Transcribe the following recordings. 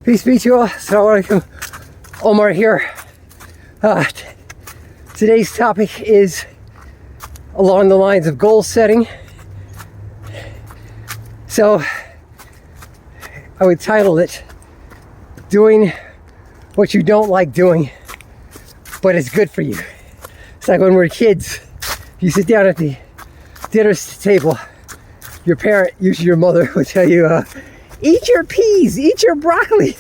Peace be to you all. Assalamu alaikum. Omar here. Today's topic is along the lines of goal setting. So I would title it Doing What You Don't Like Doing, But It's Good For You. It's like when we're kids, you sit down at the dinner table, your parent, usually your mother, would tell you, eat your peas, eat your broccoli,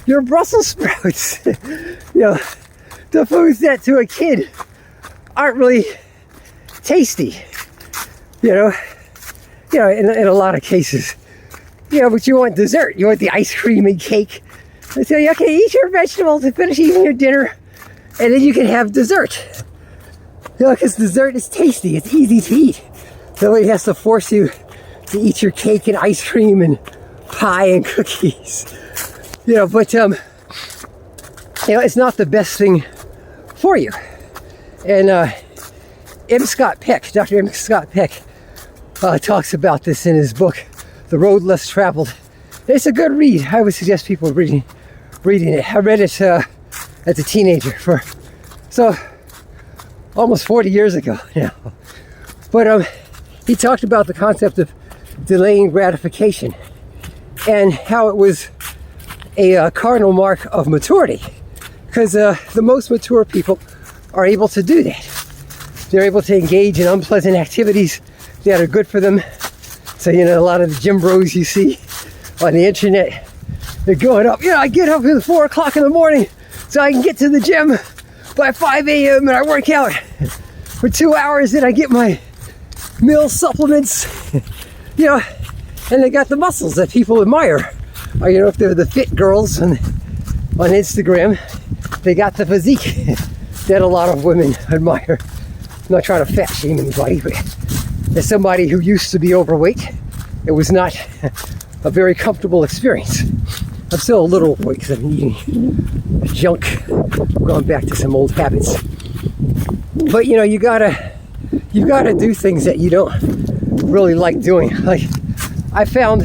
your Brussels sprouts. The foods that to a kid aren't really tasty. In a lot of cases. But you want dessert. You want the ice cream and cake. They tell you, okay, eat your vegetables and finish eating your dinner, and then you can have dessert. Because dessert is tasty. It's easy to eat. Nobody has to force you to eat your cake and ice cream and pie and cookies. But it's not the best thing for you. And Dr. M. Scott Peck talks about this in his book, The Road Less Traveled. It's a good read. I would suggest people reading it. I read it as a teenager so almost 40 years ago now. But he talked about the concept of delaying gratification and how it was a cardinal mark of maturity, because the most mature people are able to do that. They're able to engage in unpleasant activities that are good for them. So a lot of the gym bros you see on the internet, they're going up, I get up at 4 o'clock in the morning so I can get to the gym by 5 a.m. and I work out for 2 hours and I get my meal supplements, and they got the muscles that people admire. Or, if they're the fit girls on Instagram, they got the physique that a lot of women admire. I'm not trying to fat shame anybody, but as somebody who used to be overweight, it was not a very comfortable experience. I'm still a little overweight because I'm eating junk, going back to some old habits. But you've got to do things that you don't really like doing. Like, I found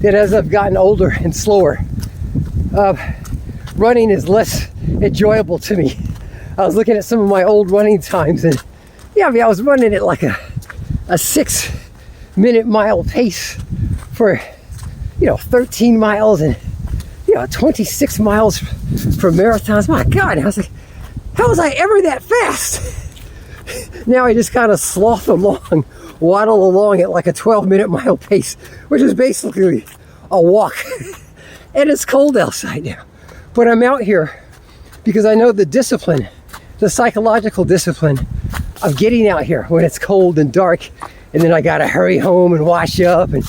that as I've gotten older and slower, running is less enjoyable to me. I was looking at some of my old running times, and I was running at like a 6-minute mile pace for 13 miles and 26 miles for marathons. My God, I was like, how was I ever that fast? Now I just kind of sloth along, waddle along at like a 12-minute mile pace, which is basically a walk. And it's cold outside now. But I'm out here because I know the discipline, the psychological discipline of getting out here when it's cold and dark, and then I gotta hurry home and wash up and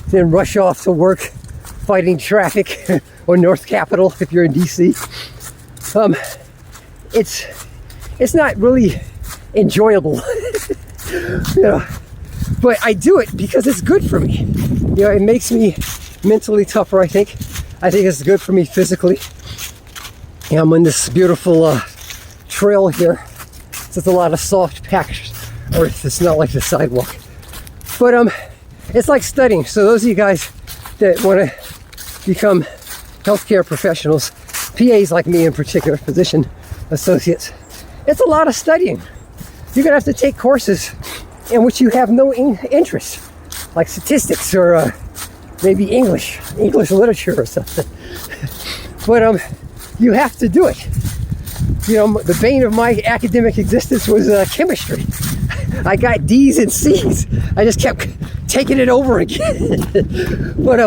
then rush off to work fighting traffic or North Capitol if you're in DC. It's not really enjoyable. But I do it because it's good for me. It makes me mentally tougher, I think. I think it's good for me physically. I'm on this beautiful trail here. It's a lot of soft packed earth. It's not like the sidewalk. But it's like studying. So those of you guys that want to become healthcare professionals, PAs like me in particular, physician associates, it's a lot of studying. You're going to have to take courses in which you have no interest, like statistics or maybe English literature or something. But you have to do it. The bane of my academic existence was chemistry. I got D's and C's. I just kept taking it over again. But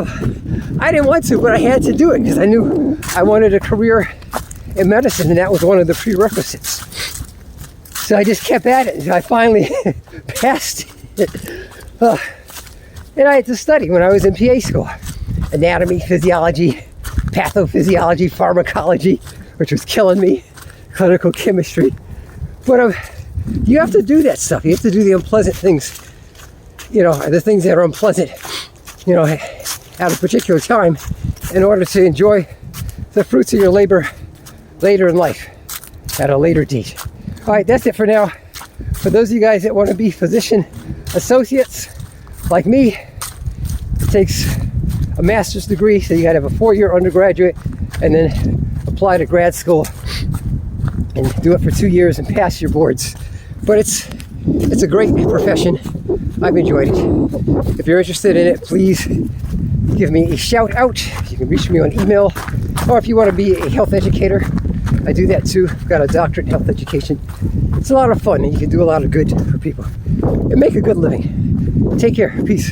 I didn't want to, but I had to do it because I knew I wanted a career in medicine, and that was one of the prerequisites. So I just kept at it until I finally passed it. And I had to study when I was in PA school. Anatomy, physiology, pathophysiology, pharmacology, which was killing me, clinical chemistry. But you have to do that stuff. You have to do the unpleasant things, the things that are unpleasant, at a particular time in order to enjoy the fruits of your labor later in life, at a later date. All right, that's it for now. For those of you guys that want to be physician associates like me, it takes a master's degree, so you got to have a 4-year undergraduate and then apply to grad school and do it for 2 years and pass your boards. But it's a great profession. I've enjoyed it. If you're interested in it, please give me a shout out. You can reach me on email, or if you want to be a health educator, I do that too. I've got a doctorate in health education. It's a lot of fun and you can do a lot of good for people and make a good living. Take care. Peace.